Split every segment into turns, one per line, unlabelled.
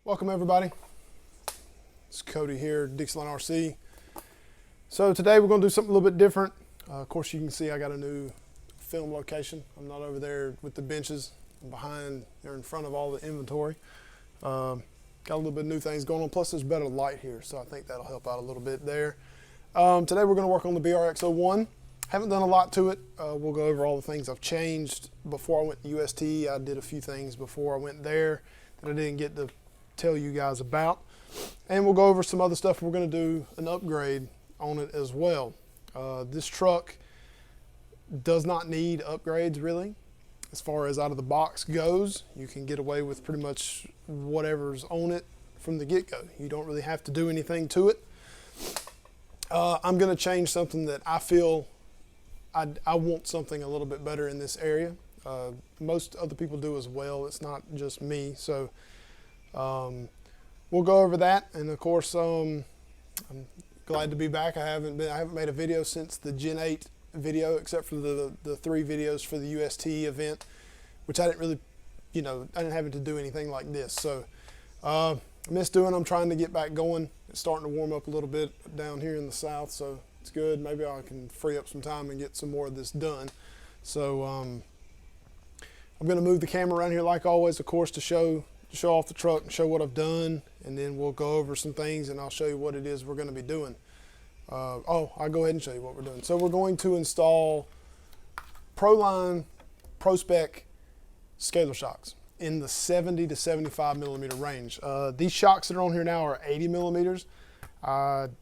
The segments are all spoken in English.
Welcome everybody. It's Cody here, Dixieland RC. So today we're going to do something a little bit different. Of course you can see I got a new film location. I'm not over there with the benches. I'm behind there in front of all the inventory. Got a little bit of new things going on, plus there's better light here, so I think that'll help out a little bit there. Today we're going to work on the BRX01. Haven't done a lot to it. We'll go over all the things I've changed. Before I went to UST, I did a few things before I went there that I didn't get to tell you guys about. And we'll go over some other stuff. We're going to do an upgrade on it as well. This truck does not need upgrades really. As far as out of the box goes, you can get away with pretty much whatever's on it from the get-go. You don't really have to do anything to it. I'm going to change something that I feel I want something a little bit better in this area. Most other people do as well. It's not just me. So we'll go over that. And of course, I'm glad to be back. I haven't made a video since the Gen 8 video, except for the 3 videos for the UST event, which I didn't really, I didn't have to do anything like this. So I miss doing. I'm trying to get back going. It's starting to warm up a little bit down here in the south, so it's good. Maybe I can free up some time and get some more of this done. So I'm going to move the camera around here like always, of course, to show off the truck and show what I've done, and then we'll go over some things and I'll show you what it is we're going to be doing. I'll go ahead and show you what we're doing. So we're going to install Proline Pro-Spec scalar shocks in the 70 to 75 millimeter range. These shocks that are on here now are 80 millimeters. I'm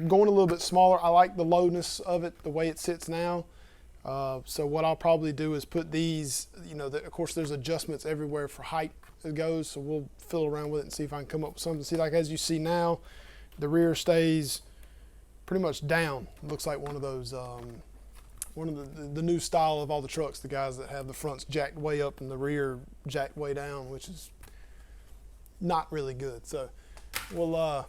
going a little bit smaller. I like the lowness of it, the way it sits now. So what I'll probably do is put these, of course there's adjustments everywhere for height it goes, so we'll fiddle around with it and see if I can come up with something. See, like as you see now, the rear stays pretty much down. It looks like one of those, one of the new style of all the trucks, the guys that have the fronts jacked way up and the rear jacked way down, which is not really good. So we'll, I'll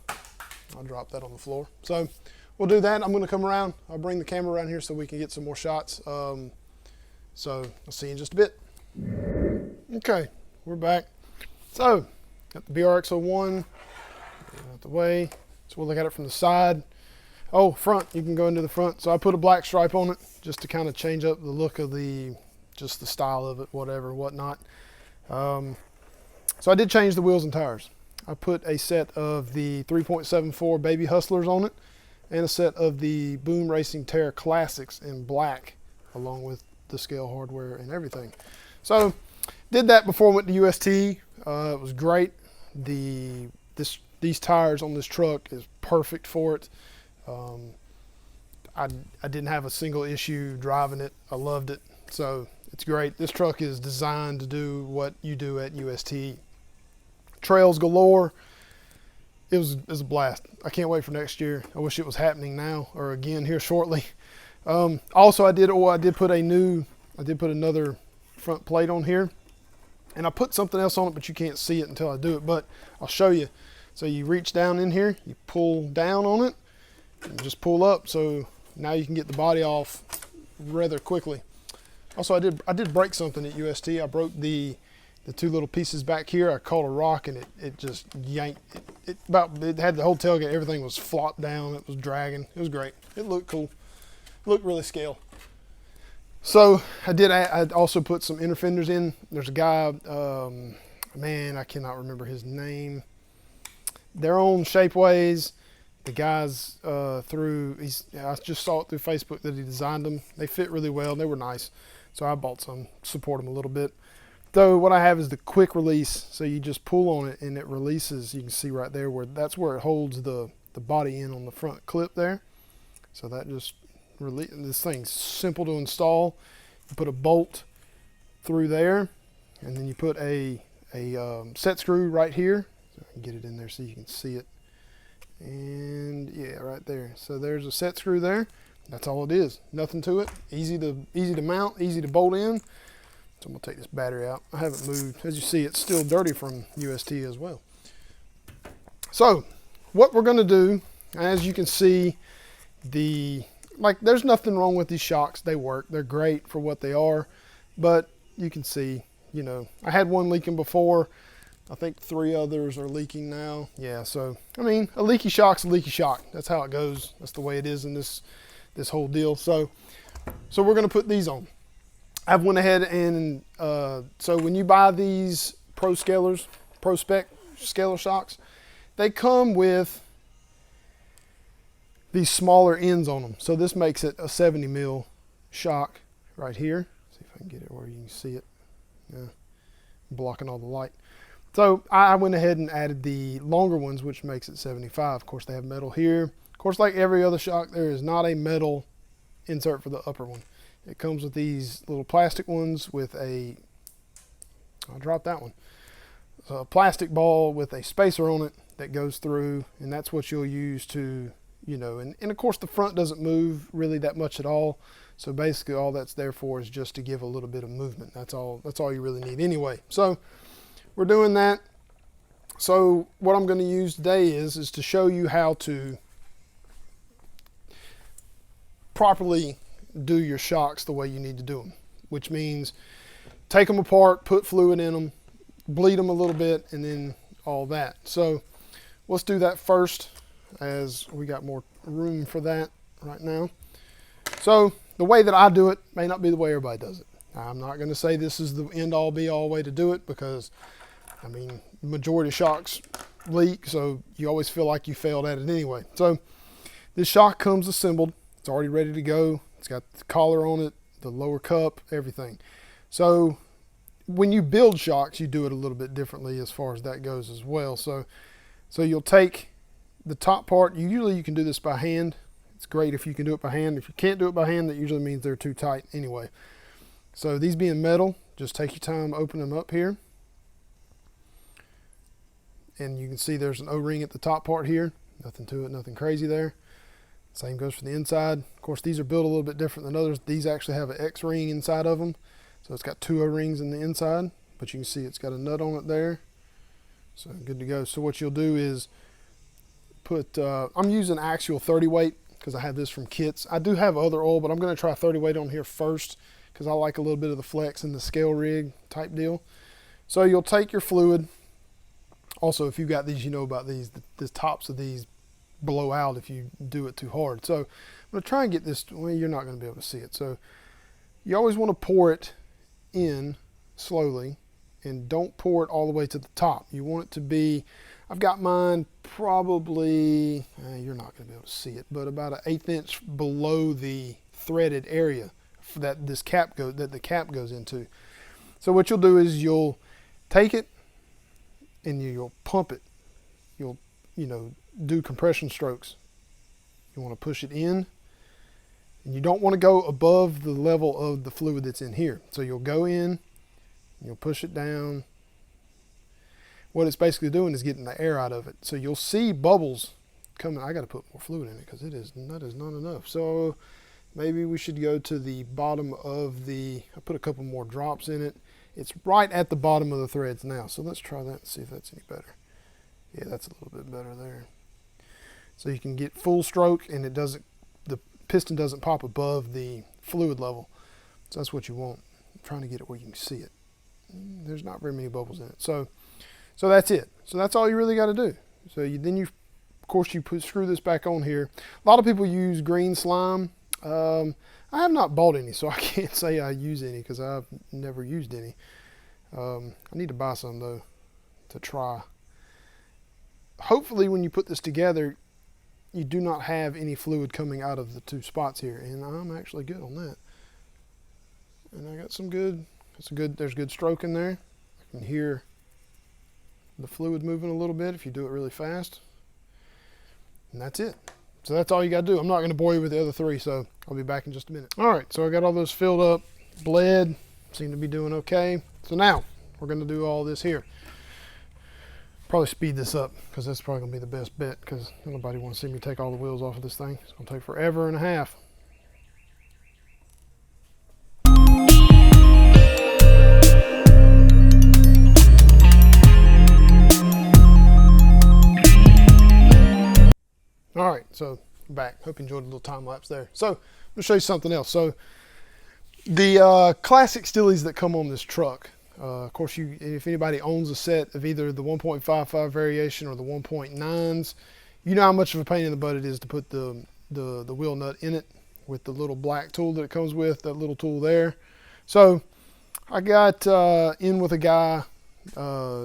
drop that on the floor. So we'll do that. I'm going to come around. I'll bring the camera around here so we can get some more shots. So I'll see you in just a bit. Okay, we're back. So got the BRX01 out the way. So we'll look at it from the side. Oh, front, you can go into the front. So I put a black stripe on it just to kind of change up the look of just the style of it, whatnot. So I did change the wheels and tires. I put a set of the 3.74 Baby Hustlers on it and a set of the Boom Racing Terra Classics in black, along with the scale hardware and everything. So did that before I went to UST. It was great. These tires on this truck is perfect for it. I didn't have a single issue driving it. I loved it. So it's great. This truck is designed to do what you do at UST. Trails galore. It was a blast. I can't wait for next year. I wish it was happening now or again here shortly. Also, I did put another front plate on here, and I put something else on it, but you can't see it until I do it, but I'll show you. So you reach down in here, you pull down on it, and just pull up. So now you can get the body off rather quickly. Also, I did break something at UST. I broke the 2 little pieces back here. I caught a rock and it just yanked. It had the whole tailgate. Everything was flopped down. It was dragging. It was great. It looked cool. It looked really scale. So I also put some inner fenders in. There's a guy, man, I cannot remember his name. They're on Shapeways. The guys I just saw it through Facebook that he designed them. They fit really well. They were nice. So I bought some, support them a little bit. So what I have is the quick release. So you just pull on it and it releases. You can see right there that's where it holds the body in on the front clip there. So that just this thing's simple to install. You put a bolt through there, and then you put a set screw right here. So I can get it in there so you can see it. And yeah, right there. So there's a set screw there. That's all it is. Nothing to it. Easy to mount, easy to bolt in. So I'm gonna take this battery out. I haven't moved. As you see, it's still dirty from UST as well. So what we're gonna do, as you can see, there's nothing wrong with these shocks. They work. They're great for what they are, but you can see, you know, I had one leaking before. I think 3 others are leaking now. Yeah, so, I mean, a leaky shock's a leaky shock. That's how it goes. That's the way it is in this whole deal. So we're gonna put these on. I've went ahead and, so when you buy these Pro Spec scalar shocks, they come with these smaller ends on them. So this makes it a 70 mil shock right here. See if I can get it where you can see it. Yeah, blocking all the light. So I went ahead and added the longer ones, which makes it 75. Of course, they have metal here. Of course, like every other shock, there is not a metal insert for the upper one. It comes with these little plastic ones with a, I dropped that one, a plastic ball with a spacer on it that goes through, and that's what you'll use to, you know, and of course the front doesn't move really that much at all. So basically all that's there for is just to give a little bit of movement. That's all you really need anyway. So we're doing that. So what I'm going to use today is to show you how to properly do your shocks the way you need to do them, which means take them apart, put fluid in them, bleed them a little bit, and then all that. So let's do that first, as we got more room for that right now. So the way that I do it may not be the way everybody does it. I'm not going to say this is the end all be all way to do it, because I mean, the majority of shocks leak, so you always feel like you failed at it anyway. So this shock comes assembled. It's already ready to go. It's got the collar on it, the lower cup, everything. So when you build shocks, you do it a little bit differently as far as that goes as well. So you'll take the top part. You can do this by hand. It's great if you can do it by hand. If you can't do it by hand, that usually means they're too tight anyway. So these being metal, just take your time, open them up here. And you can see there's an O-ring at the top part here. Nothing to it, nothing crazy there. Same goes for the inside. Of course, these are built a little bit different than others. These actually have an X-ring inside of them. So it's got 2 O-rings in the inside, but you can see it's got a nut on it there. So good to go. So what you'll do is put, I'm using axial 30 weight because I have this from Kits. I do have other oil, but I'm going to try 30 weight on here first because I like a little bit of the flex and the scale rig type deal. So you'll take your fluid. Also, if you've got these, you know about these, the tops of these blow out if you do it too hard. So I'm going to try and get this, well, you're not going to be able to see it. So you always want to pour it in slowly, and don't pour it all the way to the top. You want it to be, I've got mine probably, you're not going to be able to see it, but about an 1/8 inch below the threaded area that the cap goes into. So what you'll do is you'll take it and you'll pump it. You'll, do compression strokes. You want to push it in, and you don't want to go above the level of the fluid that's in here. So you'll go in, you'll push it down. What it's basically doing is getting the air out of it. So you'll see bubbles coming. I got to put more fluid in it because that is not enough. So maybe we should go to the bottom of I put a couple more drops in it. It's right at the bottom of the threads now. So let's try that and see if that's any better. Yeah, that's a little bit better there. So you can get full stroke, and the piston doesn't pop above the fluid level. So that's what you want. I'm trying to get it where you can see it. There's not very many bubbles in it. So that's it. So that's all you really got to do. So of course, screw this back on here. A lot of people use green slime. I have not bought any, so I can't say I use any because I've never used any. I need to buy some though to try. Hopefully when you put this together, you do not have any fluid coming out of the 2 spots here, and I'm actually good on that. And I got some good, there's good stroke in there. I can hear the fluid moving a little bit if you do it really fast. And that's it. So that's all you got to do. I'm not going to bore you with the other 3, so I'll be back in just a minute. All right, so I got all those filled up, bled, seem to be doing okay. So now we're going to do all this here. Probably speed this up because that's probably going to be the best bet because nobody wants to see me take all the wheels off of this thing. It's going to take forever and a half. All right, so back. Hope you enjoyed a little time lapse there. So I'm going to show you something else. So the classic Stillies that come on this truck, Of course, if anybody owns a set of either the 1.55 variation or the 1.9s, you know how much of a pain in the butt it is to put the wheel nut in it with the little black tool that it comes with, that little tool there. So I got in with a guy,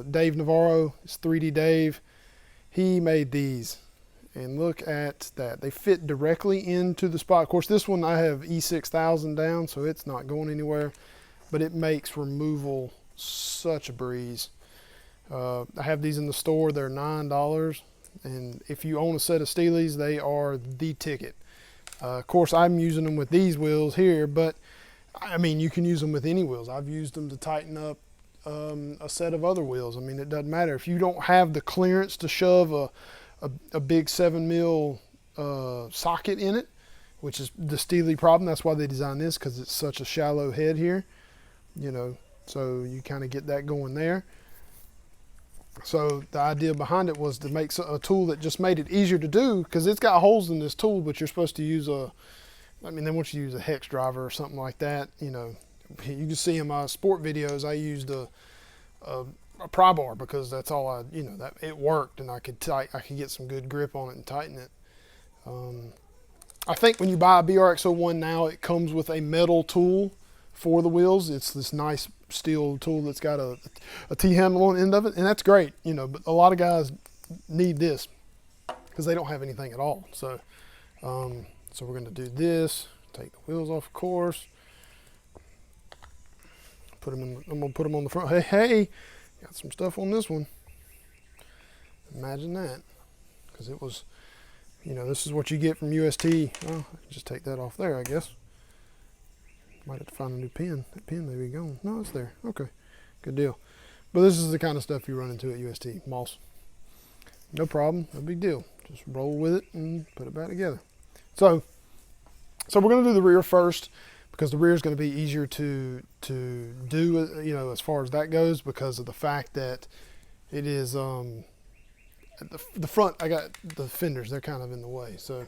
Dave Navarro. It's 3D Dave. He made these, and look at that. They fit directly into the spot. Of course, this one I have E6000 down, so it's not going anywhere, but it makes removal such a breeze. I have these in the store. They're $9, and if you own a set of Steelies, they are the ticket. Of course, I'm using them with these wheels here, but I mean, you can use them with any wheels. I've used them to tighten up a set of other wheels. I mean, it doesn't matter. If you don't have the clearance to shove a big 7mm socket in it, which is the Steely problem. That's why they designed this, because it's such a shallow head here, you know, so you kind of get that going there. So the idea behind it was to make a tool that just made it easier to do, because it's got holes in this tool, but you're supposed to use I mean, they want you to use a hex driver or something like that. You know, you can see in my sport videos, I used a pry bar, because that's all you know, that it worked, and I could get some good grip on it and tighten it. I think when you buy a BRX01 now, it comes with a metal tool for the wheels. It's this nice steel tool that's got a T-handle on the end of it, and that's great, you know, but a lot of guys need this because they don't have anything at all. So so we're going to do this, take the wheels off, of course, put them in, I'm going to put them on the front. Hey, got some stuff on this one. Imagine that, because it was, you know, this is what you get from UST. Well, I can just take that off there, I guess. Might have to find a new pin. That pin may be gone. No, it's there. Okay, good deal. But this is the kind of stuff you run into at UST. Moss. No problem, no big deal. Just roll with it and put it back together. So we're going to do the rear first, because the rear is going to be easier to do, you know, as far as that goes, because of the fact that it is the front. I got the fenders; they're kind of in the way. So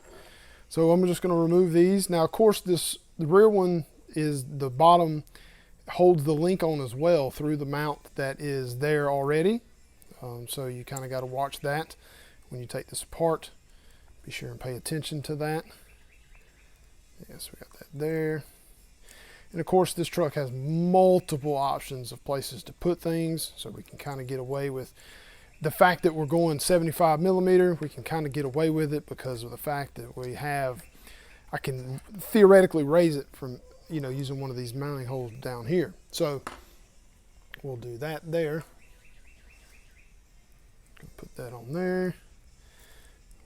I'm just going to remove these. Now, of course, the rear one is the bottom holds the link on as well through the mount that is there already. So you kind of got to watch that when you take this apart. Be sure and pay attention to that. Yes, we got that there. And of course, this truck has multiple options of places to put things, so we can kind of get away with the fact that we're going 75mm. We can kind of get away with it because of the fact that I can theoretically raise it from, you know, using one of these mounting holes down here. So we'll do that there. Put that on there.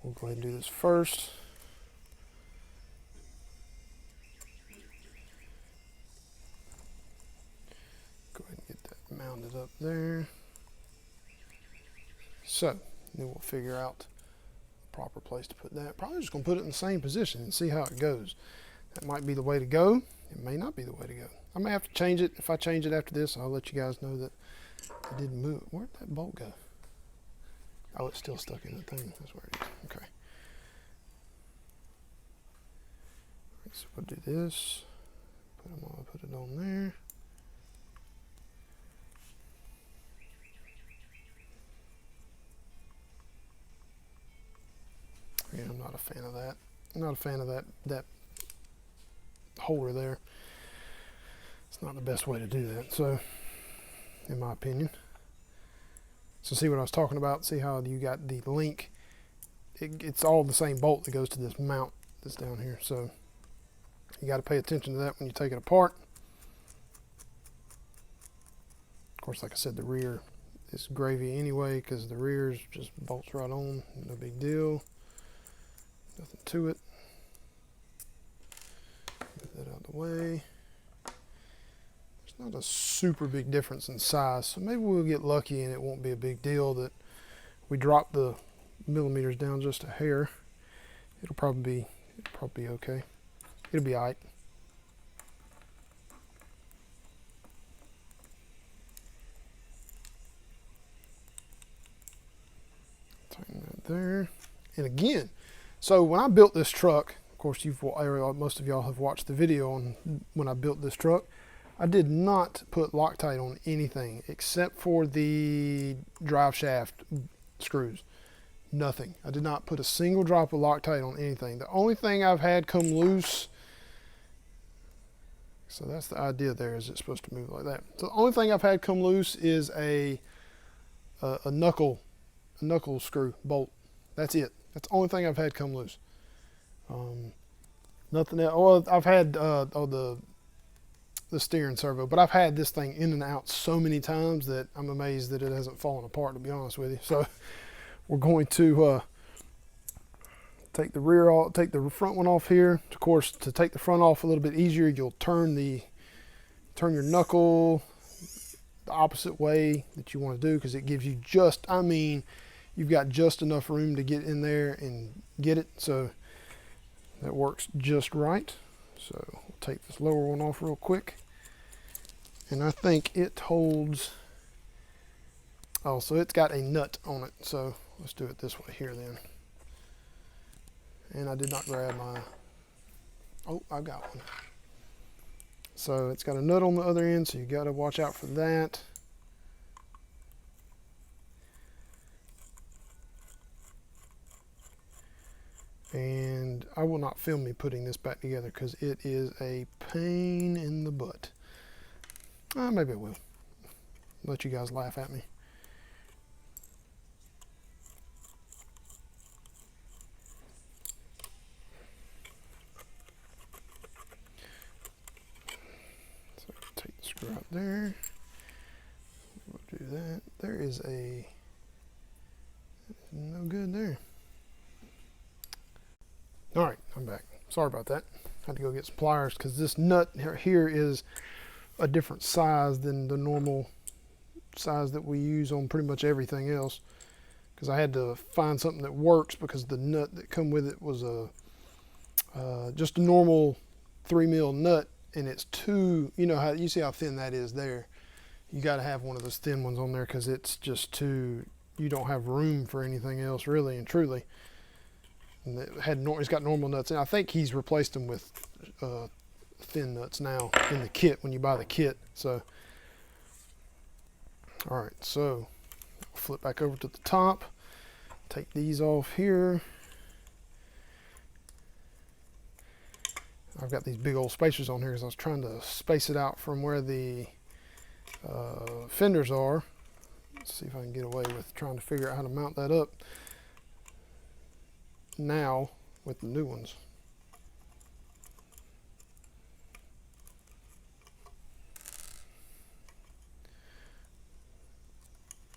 We'll go ahead and do this first. Go ahead and get that mounted up there. So then we'll figure out the proper place to put that. Probably just going to put it in the same position and see how it goes. That might be the way to go. It may not be the way to go. I may have to change it. If I change it after this, I'll let you guys know that it didn't move. Where'd that bolt go? Oh, it's still stuck in the thing. That's where it is. Okay. So we'll do this. Put it on there. Yeah, I'm not a fan of that. I'm not a fan of that holder there. It's not the best way to do that, so, in my opinion. So see what I was talking about? See how you got the link? It's all the same bolt that goes to this mount that's down here. So you got to pay attention to that when you take it apart. Of course, like I said, the rear is gravy anyway, because the rear is just bolts right on. No big deal. Nothing to it. Get that out of the way. Not a super big difference in size, so maybe we'll get lucky and it won't be a big deal that we drop the millimeters down just a hair. It'll probably be okay. It'll be alright. Tighten that there. And again, so when I built this truck, of course most of y'all have watched the video on when I built this truck. I did not put Loctite on anything except for the drive shaft screws. Nothing. I did not put a single drop of Loctite on anything. The only thing I've had come loose, so that's the idea there, is it's supposed to move like that. So the only thing I've had come loose is a knuckle screw bolt. That's it. That's the only thing I've had come loose. Nothing else. Well, I've had the steering servo, but I've had this thing in and out so many times that I'm amazed that it hasn't fallen apart, to be honest with you. So we're going to take the rear off, take the front one off here. Of course, to take the front off a little bit easier, you'll turn your knuckle the opposite way that you want to do, because it gives you just, I mean, you've got just enough room to get in there and get it. So that works just right. So we'll take this lower one off real quick. And I think it holds, oh, so it's got a nut on it. So let's do it this way here then. And I did not grab my, oh, I've got one. So it's got a nut on the other end, so you got to watch out for that. And I will not film me putting this back together because it is a pain in the butt. Maybe I will. Let you guys laugh at me. So take the screw out there. We'll do that. There is no good there. All right, I'm back. Sorry about that. Had to go get some pliers because this nut here is a different size than the normal size that we use on pretty much everything else. Because I had to find something that works, because the nut that come with it was just a normal 3mm nut, and it's too, you know how you see how thin that is there. You got to have one of those thin ones on there because it's just too, you don't have room for anything else really and truly. And it's got normal nuts, and I think he's replaced them with thin nuts now in the kit when you buy the kit. So, all right, so flip back over to the top, take these off here. I've got these big old spacers on here because I was trying to space it out from where the fenders are. Let's see if I can get away with trying to figure out how to mount that up now with the new ones.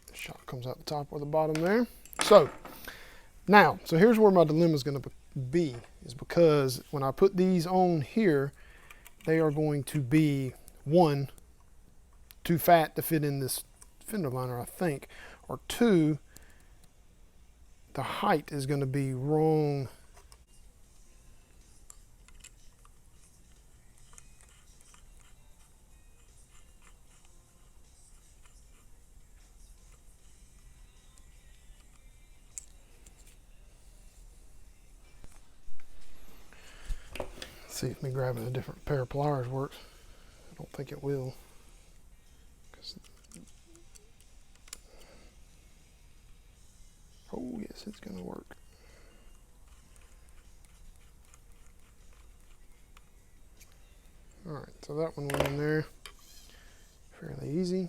The shot comes out the top or the bottom there. So here's where my dilemma is going to be, is because when I put these on here, they are going to be, one, too fat to fit in this fender liner, I think, or two, the height is going to be wrong. Let's see if me grabbing a different pair of pliers works. I don't think it will. Oh yes, it's going to work. All right, so that one went in there fairly easy.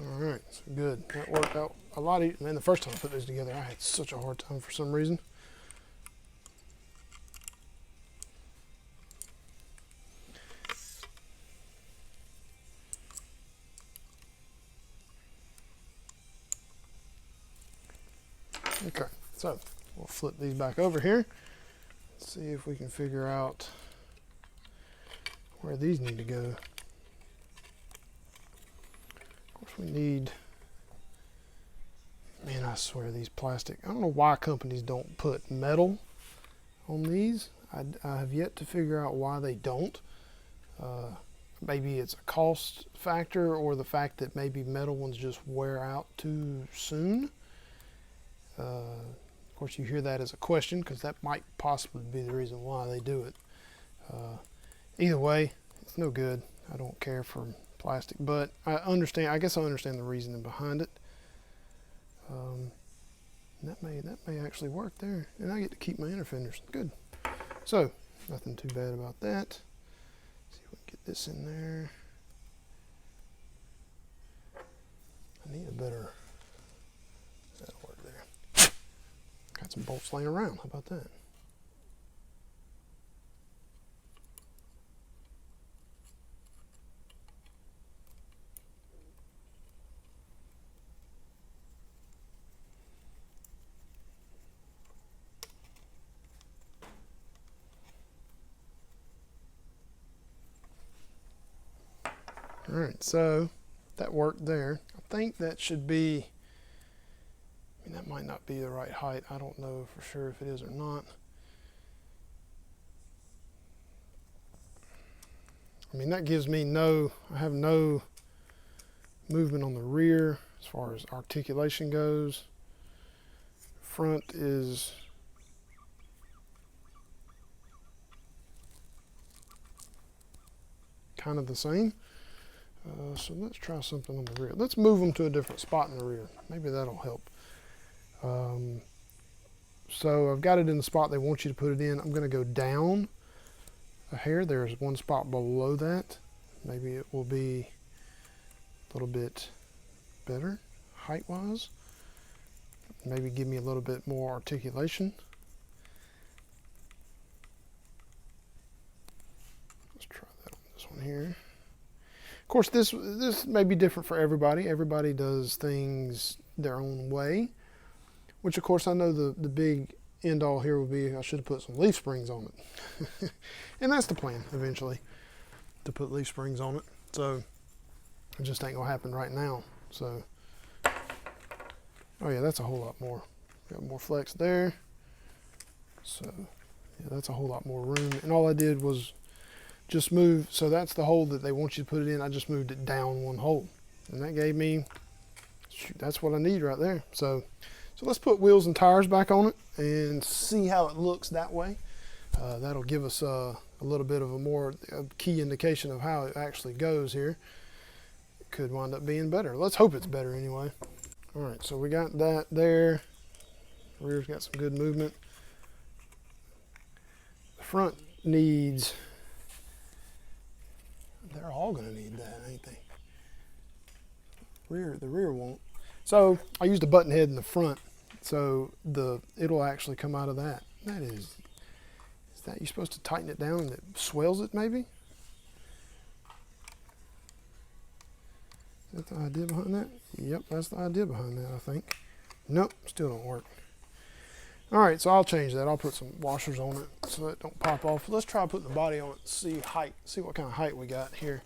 All right, so good. That worked out a lot easier. Man, the first time I put these together, I had such a hard time for some reason. Okay, so we'll flip these back over here. See if we can figure out where these need to go. Of course we need, man, I swear these plastic, I don't know why companies don't put metal on these. I have yet to figure out why they don't. Maybe it's a cost factor, or the fact that maybe metal ones just wear out too soon. Of course, you hear that as a question, because that might possibly be the reason why they do it. Either way, it's no good. I don't care for plastic, but I understand. I guess I understand the reasoning behind it. That may actually work there, and I get to keep my inner fenders. Good. So nothing too bad about that. See if we can get this in there. I need a better. That'll work there. Got some bolts laying around. How about that? All right, so that worked there. I think that should be, I mean, that might not be the right height. I don't know for sure if it is or not. I mean, that gives me I have no movement on the rear as far as articulation goes. Front is kind of the same. So let's try something on the rear. Let's move them to a different spot in the rear. Maybe that'll help. So I've got it in the spot they want you to put it in. I'm going to go down a hair. There's one spot below that. Maybe it will be a little bit better height-wise. Maybe give me a little bit more articulation. Let's try that on this one here. Of course, this may be different for everybody. Everybody does things their own way, which of course I know the big end all here would be I should have put some leaf springs on it. And that's the plan eventually, to put leaf springs on it. So it just ain't gonna happen right now. So, oh yeah, that's a whole lot more. Got more flex there. So yeah, that's a whole lot more room. And all I did was just move, so that's the hole that they want you to put it in. I just moved it down one hole, and that gave me, shoot, that's what I need right there. So let's put wheels and tires back on it and see how it looks that way. That'll give us a little bit of a key indication of how it actually goes here. It could wind up being better. Let's hope it's better anyway. All right, so we got that there. Rear's got some good movement. The front needs, they're all gonna need that, ain't they? The rear won't. So I used a button head in the front, so it'll actually come out of that. That is that you're supposed to tighten it down and it swells it maybe? Is that the idea behind that? Yep, that's the idea behind that, I think. Nope, still don't work. All right, so I'll change that. I'll put some washers on it so it don't pop off. Let's try putting the body on it, see what kind of height we got here.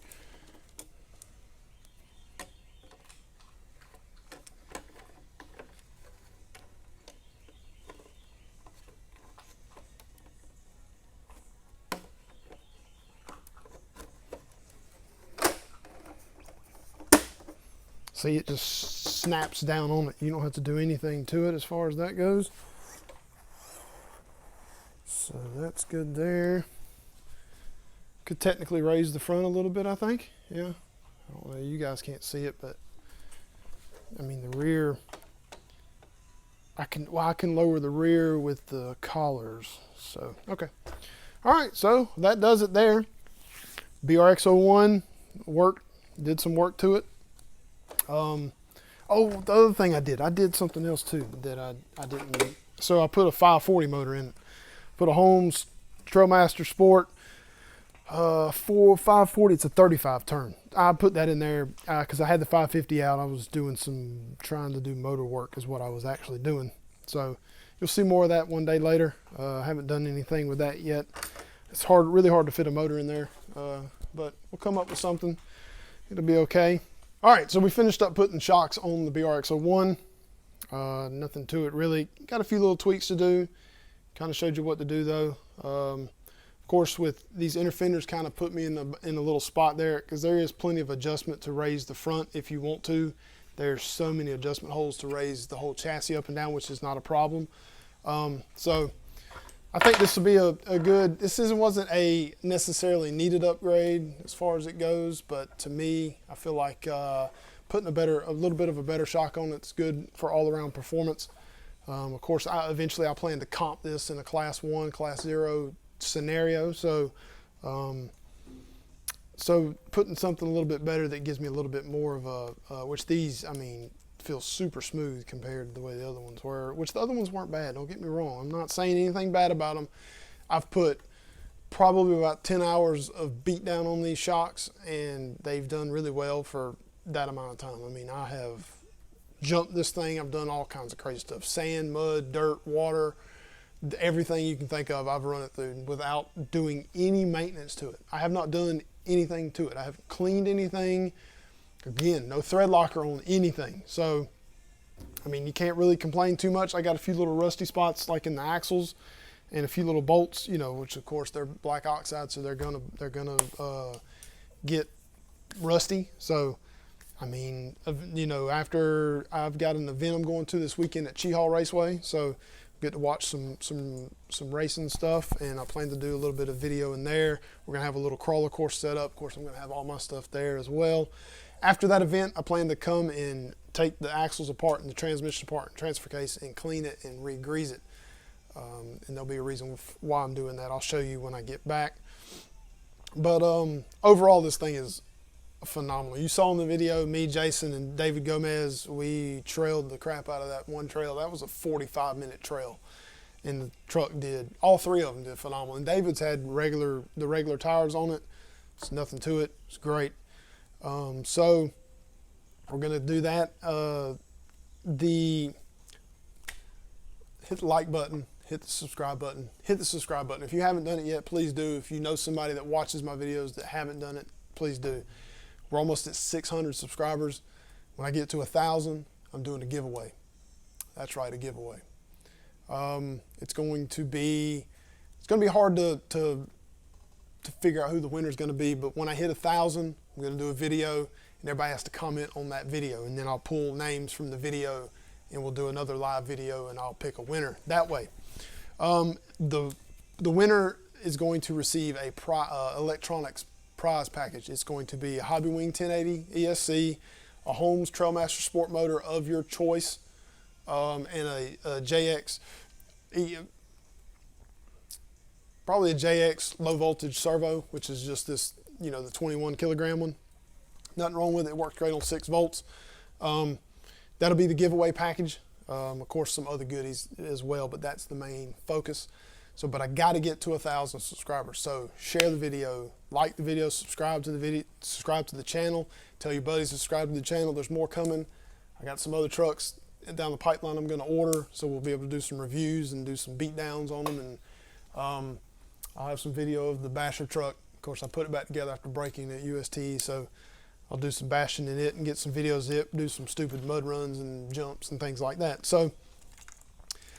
See, it just snaps down on it. You don't have to do anything to it as far as that goes. So that's good there. Could technically raise the front a little bit, I think. Yeah. I don't know, you guys can't see it, but I mean the rear, I can lower the rear with the collars. So, okay. All right, so that does it there. BRX01 did some work to it. Oh, the other thing I did something else too that I didn't. So I put a 540 motor in it. Put a Holmes Trailmaster Sport 540. It's a 35 turn. I put that in there because I had the 550 out. I was doing trying to do motor work is what I was actually doing. So you'll see more of that one day later. I haven't done anything with that yet. It's hard, really hard to fit a motor in there, but we'll come up with something. It'll be okay. All right, so we finished up putting shocks on the BRX01. Nothing to it really. Got a few little tweaks to do. Kind of showed you what to do though. Of course, with these inner fenders, kind of put me in a little spot there, because there is plenty of adjustment to raise the front if you want to. There's so many adjustment holes to raise the whole chassis up and down, which is not a problem. So I think this will be a good, wasn't a necessarily needed upgrade as far as it goes, but to me, I feel like putting a little bit of a better shock on it's good for all around performance. Of course, eventually I plan to comp this in a class 1, class 0 scenario. So, so putting something a little bit better that gives me a little bit more of a, which these, I mean, feel super smooth compared to the way the other ones were, which the other ones weren't bad, don't get me wrong. I'm not saying anything bad about them. I've put probably about 10 hours of beat down on these shocks, and they've done really well for that amount of time. I mean, I have jumped this thing, I've done all kinds of crazy stuff. Sand, mud, dirt, water, everything you can think of, I've run it through without doing any maintenance to it. I have not done anything to it. I haven't cleaned anything. Again, no thread locker on anything. So, I mean, you can't really complain too much. I got a few little rusty spots like in the axles and a few little bolts, you know, which of course they're black oxide, so they're gonna get rusty. So, I mean, you know, after I've got an event I'm going to this weekend at Cheehaw Raceway, so get to watch some racing stuff, and I plan to do a little bit of video in there. We're gonna have a little crawler course set up. Of course, I'm gonna have all my stuff there as well. After that event, I plan to come and take the axles apart and the transmission apart and transfer case and clean it and re-grease it. And there'll be a reason why I'm doing that. I'll show you when I get back. But overall, this thing is phenomenal. You saw in the video, me, Jason, and David Gomez, we trailed the crap out of that one trail. That was a 45-minute trail, and the truck did, all three of them did phenomenal. And David's had the regular tires on it. It's nothing to it. It's great. So we're gonna do that. Hit the like button, hit the subscribe button, hit the subscribe button. If you haven't done it yet, please do. If you know somebody that watches my videos that haven't done it, please do. We're almost at 600 subscribers. When I get to 1,000, I'm doing a giveaway. That's right, a giveaway. It's going to be hard to figure out who the winner is going to be, but when I hit 1,000, I'm going to do a video, and everybody has to comment on that video, and then I'll pull names from the video, and we'll do another live video, and I'll pick a winner that way. The winner is going to receive a electronics prize package. It's going to be a Hobbywing 1080 ESC, a Holmes Trailmaster Sport motor of your choice, and a JX, probably a JX low voltage servo, which is just this, you know, the 21 kilogram one. Nothing wrong with it. It works great on 6 volts. That'll be the giveaway package. Of course, some other goodies as well, but that's the main focus. So, but I got to get to 1,000 subscribers. So share the video, like the video, subscribe to the video, subscribe to the channel. Tell your buddies to subscribe to the channel. There's more coming. I got some other trucks down the pipeline I'm going to order, so we'll be able to do some reviews and do some beat downs on them. And I'll have some video of the basher truck. Of course, I put it back together after breaking at UST, so I'll do some bashing in it and get some videos of it, do some stupid mud runs and jumps and things like that. So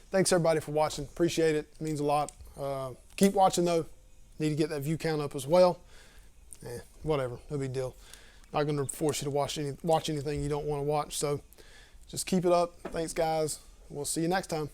thanks everybody for watching. Appreciate it. It means a lot. Keep watching though. Need to get that view count up as well. Whatever, no big deal. Not going to force you to watch anything you don't want to watch. So just keep it up. Thanks guys. We'll see you next time.